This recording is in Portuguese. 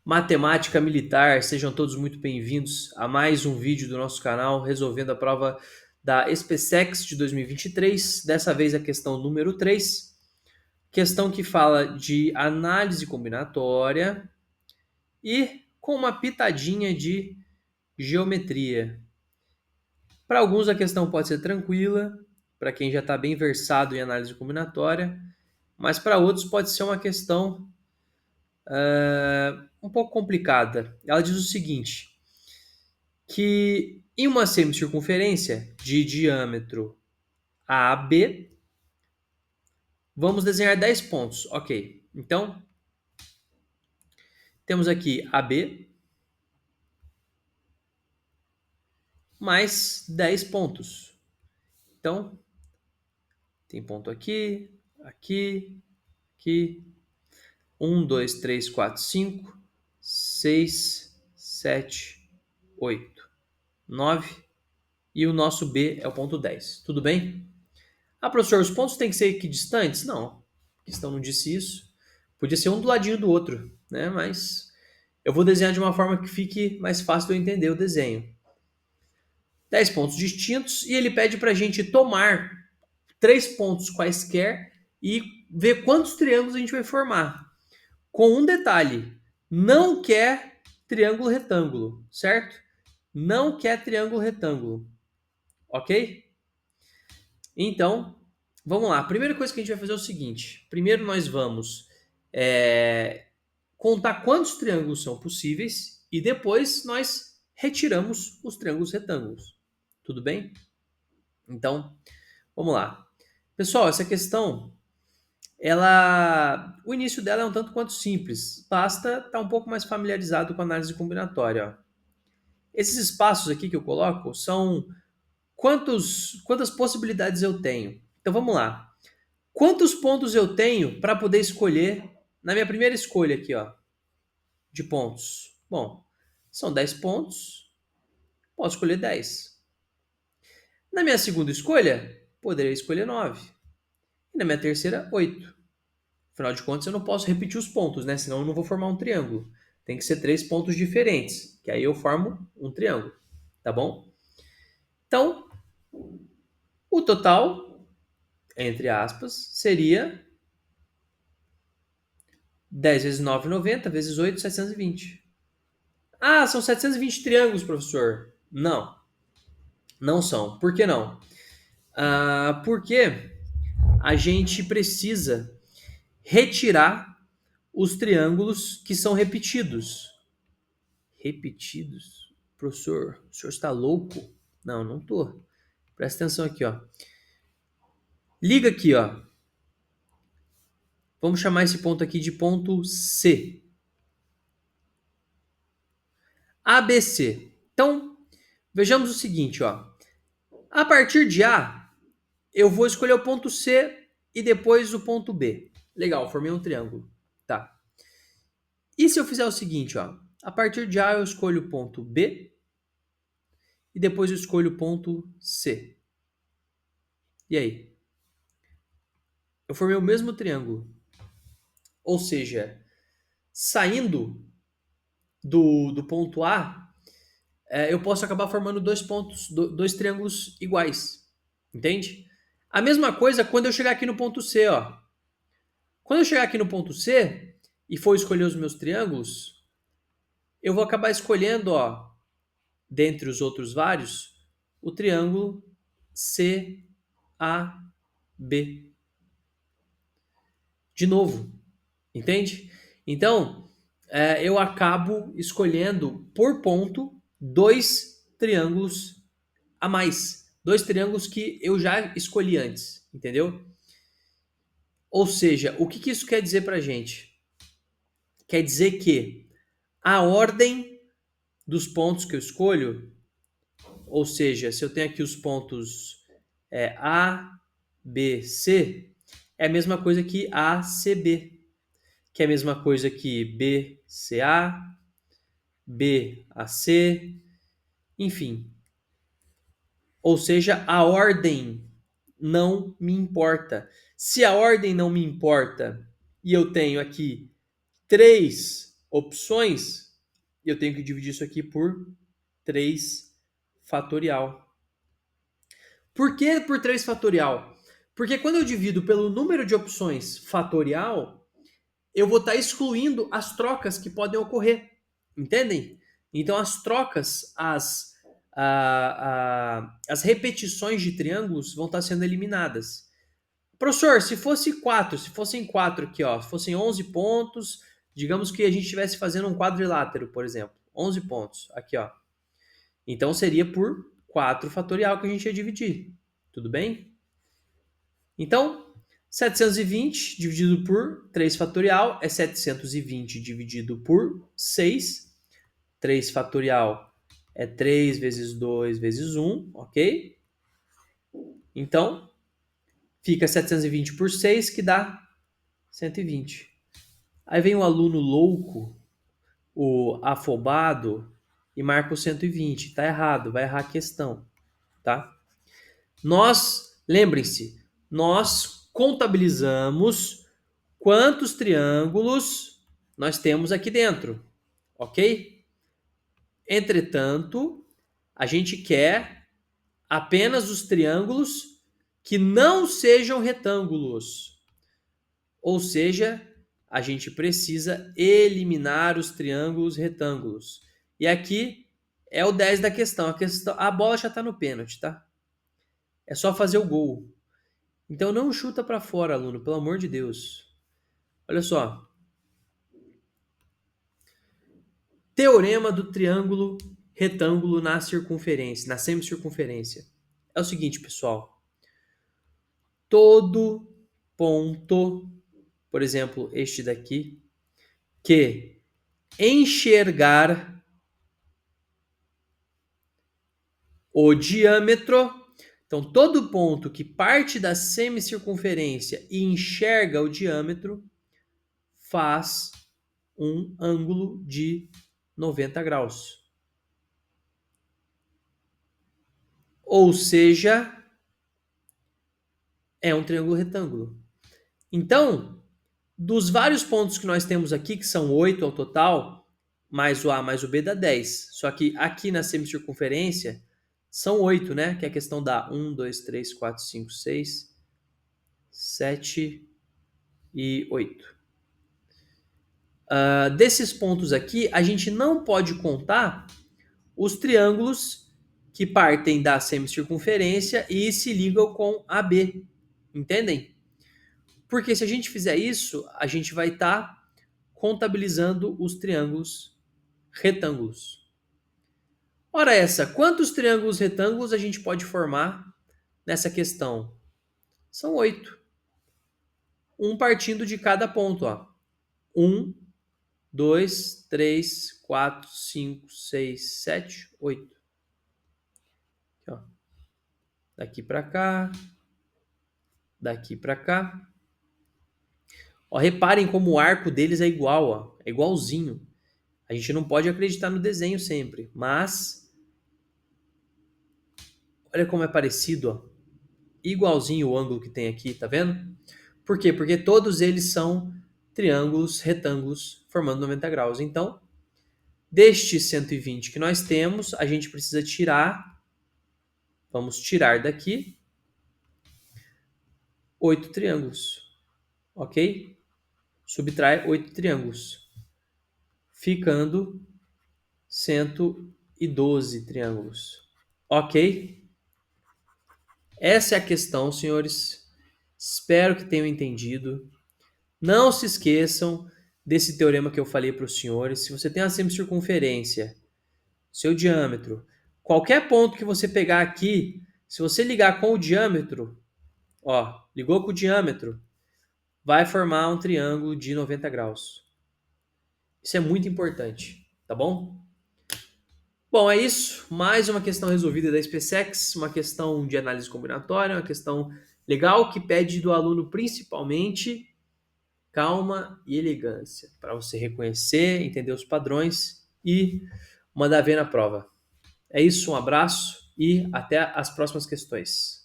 Matemática Militar, sejam todos muito bem-vindos a mais um vídeo do nosso canal resolvendo a prova da SpaceX de 2023. Dessa vez a questão número 3, questão que fala de análise combinatória e com uma pitadinha de geometria. Para alguns a questão pode ser tranquila, para quem já está bem versado em análise combinatória, mas para outros pode ser uma questão um pouco complicada. Ela diz o seguinte, que em uma semicircunferência de diâmetro AB, vamos desenhar 10 pontos. Ok, então temos aqui AB mais 10 pontos. Então, tem ponto aqui, aqui, aqui. 1, 2, 3, 4, 5, 6, 7, 8, 9. E o nosso B é o ponto 10. Tudo bem? Ah, professor, os pontos têm que ser equidistantes? Não, a questão não disse isso. Podia ser um do ladinho do outro, né? Mas eu vou desenhar de uma forma que fique mais fácil de eu entender o desenho. 10 pontos distintos e ele pede para a gente tomar 3 pontos quaisquer e ver quantos triângulos a gente vai formar. Com um detalhe, não quer triângulo retângulo, certo? Não quer triângulo retângulo, ok? Então, vamos lá. A primeira coisa que a gente vai fazer é o seguinte. Primeiro nós vamos contar quantos triângulos são possíveis e depois nós retiramos os triângulos retângulos. Tudo bem? Então, vamos lá. Pessoal, essa questão, o início dela é um tanto quanto simples. Basta estar um pouco mais familiarizado com a análise combinatória. Ó. Esses espaços aqui que eu coloco são quantas possibilidades eu tenho. Então, vamos lá. Quantos pontos eu tenho para poder escolher na minha primeira escolha aqui, ó, de pontos? Bom, são 10 pontos, posso escolher 10. Na minha segunda escolha, poderia escolher 9. E na minha terceira, 8. Afinal de contas, eu não posso repetir os pontos, né? Senão eu não vou formar um triângulo. Tem que ser 3 pontos diferentes, que aí eu formo um triângulo, tá bom? Então, o total, entre aspas, seria 10 vezes 9, 90, vezes 8, 720. Ah, são 720 triângulos, professor. Não, não são. Por que não? Porque a gente precisa retirar os triângulos que são repetidos. Repetidos? Professor, o senhor está louco? Não, não tô. Presta atenção aqui, ó. Liga aqui, ó. Vamos chamar esse ponto aqui de ponto C. ABC. Então, vejamos o seguinte, ó. A partir de A, eu vou escolher o ponto C e depois o ponto B. Legal, formei um triângulo. Tá. E se eu fizer o seguinte, ó. A partir de A eu escolho o ponto B e depois eu escolho o ponto C. E aí? Eu formei o mesmo triângulo. Ou seja, saindo do ponto A, eu posso acabar formando dois pontos, dois triângulos iguais. Entende? A mesma coisa quando eu chegar aqui no ponto C, ó. Quando eu chegar aqui no ponto C e for escolher os meus triângulos, eu vou acabar escolhendo, ó, dentre os outros vários, o triângulo CAB. De novo, entende? Então, eu acabo escolhendo por ponto dois triângulos a mais. Dois triângulos que eu já escolhi antes, entendeu? Ou seja, o que isso quer dizer pra gente? Quer dizer que a ordem dos pontos que eu escolho, ou seja, se eu tenho aqui os pontos A, B, C, é a mesma coisa que A, C, B, que é a mesma coisa que B, C, A, B, A, C, enfim. Ou seja, a ordem não me importa. Se a ordem não me importa e eu tenho aqui 3 opções, eu tenho que dividir isso aqui por 3 fatorial. Por que por 3 fatorial? Porque quando eu divido pelo número de opções fatorial, eu vou estar excluindo as trocas que podem ocorrer. Entendem? Então, as trocas, as repetições de triângulos vão estar sendo eliminadas. Professor, se fosse 4, se fossem 4 aqui, ó, se fossem 11 pontos, digamos que a gente estivesse fazendo um quadrilátero, por exemplo, 11 pontos, aqui, ó. Então, seria por 4 fatorial que a gente ia dividir. Tudo bem? Então, 720 dividido por 3 fatorial é 720 dividido por 6. 3 fatorial é 3 vezes 2 vezes 1, ok? Então, fica 720 por 6, que dá 120. Aí vem o aluno louco, o afobado, e marca o 120. Tá errado, vai errar a questão, tá? Lembrem-se, nós contabilizamos quantos triângulos nós temos aqui dentro, ok? Entretanto, a gente quer apenas os triângulos que não sejam retângulos. Ou seja, a gente precisa eliminar os triângulos retângulos. E aqui é o 10 da questão. A bola já está no pênalti, tá? É só fazer o gol. Então não chuta para fora, aluno, pelo amor de Deus. Olha só. Teorema do triângulo retângulo na circunferência, na semicircunferência. É o seguinte, pessoal. Todo ponto, por exemplo, este daqui, que enxergar o diâmetro. Então, todo ponto que parte da semicircunferência e enxerga o diâmetro faz um ângulo de 90 graus. Ou seja, é um triângulo retângulo. Então, dos vários pontos que nós temos aqui, que são 8 ao total, mais o A mais o B dá 10. Só que aqui na semicircunferência são 8, né? Que é a questão dá 1, 2, 3, 4, 5, 6, 7 e 8. Desses pontos aqui, a gente não pode contar os triângulos que partem da semicircunferência e se ligam com AB. Entendem? Porque se a gente fizer isso, a gente vai estar contabilizando os triângulos retângulos. Ora essa, quantos triângulos retângulos a gente pode formar nessa questão? São 8. Um partindo de cada ponto, ó. 1, 2, 3, 4, 5, 6, 7, 8. Aqui, ó. Daqui para cá. Daqui para cá. Ó, reparem como o arco deles é igual, ó. É igualzinho. A gente não pode acreditar no desenho sempre, mas olha como é parecido, ó. Igualzinho o ângulo que tem aqui, tá vendo? Por quê? Porque todos eles são triângulos, retângulos, formando 90 graus. Então, deste 120 que nós temos, a gente precisa tirar, vamos tirar daqui 8 triângulos, ok? Subtrai 8 triângulos, ficando 112 triângulos, ok? Essa é a questão, senhores. Espero que tenham entendido. Não se esqueçam desse teorema que eu falei para os senhores. Se você tem a semicircunferência, seu diâmetro, qualquer ponto que você pegar aqui, se você ligar com o diâmetro, ó, ligou com o diâmetro, vai formar um triângulo de 90 graus. Isso é muito importante, tá bom? Bom, é isso. Mais uma questão resolvida da SpaceX, uma questão de análise combinatória, uma questão legal que pede do aluno principalmente calma e elegância, para você reconhecer, entender os padrões e mandar ver na prova. É isso, um abraço e até as próximas questões.